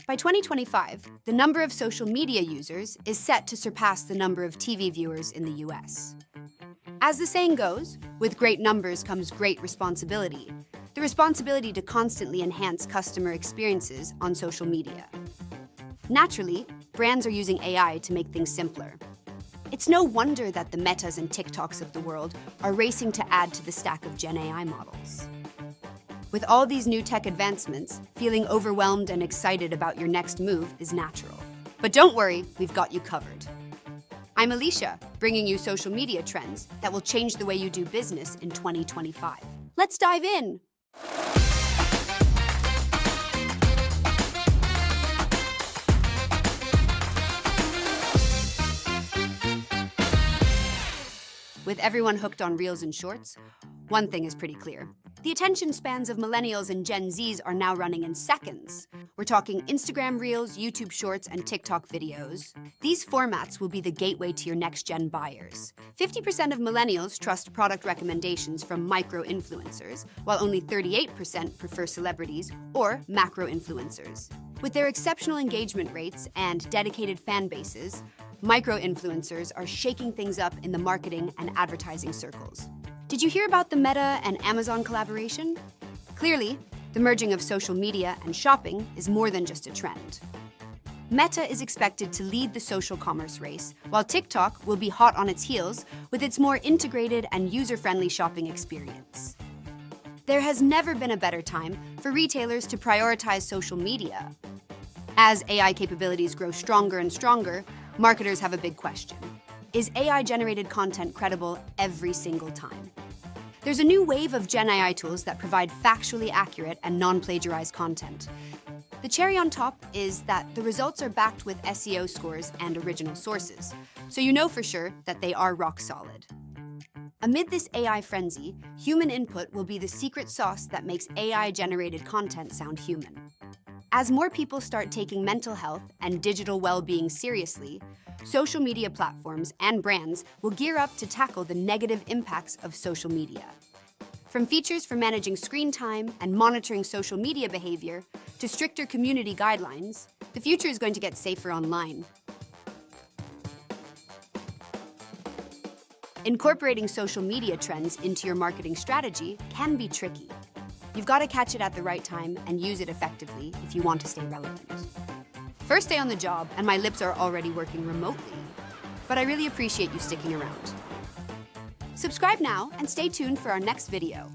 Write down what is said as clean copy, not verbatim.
By 2025, the number of social media users is set to surpass the number of TV viewers in the US. As the saying goes, with great numbers comes great responsibility. The responsibility to constantly enhance customer experiences on social media. Naturally, brands are using AI to make things simpler. It's no wonder that the Metas and TikToks of the world are racing to add to the stack of Gen AI models. With all these new tech advancements, feeling overwhelmed and excited about your next move is natural. But don't worry, we've got you covered. I'm Alicia, bringing you social media trends that will change the way you do business in 2025. Let's dive in. With everyone hooked on Reels and Shorts, one thing is pretty clear. The attention spans of millennials and Gen Zs are now running in seconds. We're talking Instagram Reels, YouTube Shorts, and TikTok videos. These formats will be the gateway to your next-gen buyers. 50% of millennials trust product recommendations from micro-influencers, while only 38% prefer celebrities or macro-influencers. With their exceptional engagement rates and dedicated fan bases, micro-influencers are shaking things up in the marketing and advertising circles. Did you hear about the Meta and Amazon collaboration? Clearly, the merging of social media and shopping is more than just a trend. Meta is expected to lead the social commerce race, while TikTok will be hot on its heels with its more integrated and user-friendly shopping experience. There has never been a better time for retailers to prioritize social media. As AI capabilities grow stronger and stronger, marketers have a big question. Is AI-generated content credible every single time? There's a new wave of Gen AI tools that provide factually accurate and non-plagiarized content. The cherry on top is that the results are backed with SEO scores and original sources, so you know for sure that they are rock solid. Amid this AI frenzy, human input will be the secret sauce that makes AI-generated content sound human. As more people start taking mental health and digital well-being seriously, social media platforms and brands will gear up to tackle the negative impacts of social media. From features for managing screen time and monitoring social media behavior to stricter community guidelines, the future is going to get safer online. Incorporating social media trends into your marketing strategy can be tricky. You've got to catch it at the right time and use it effectively if you want to stay relevant. First day on the job, and my lips are already working remotely. But I really appreciate you sticking around. Subscribe now and stay tuned for our next video.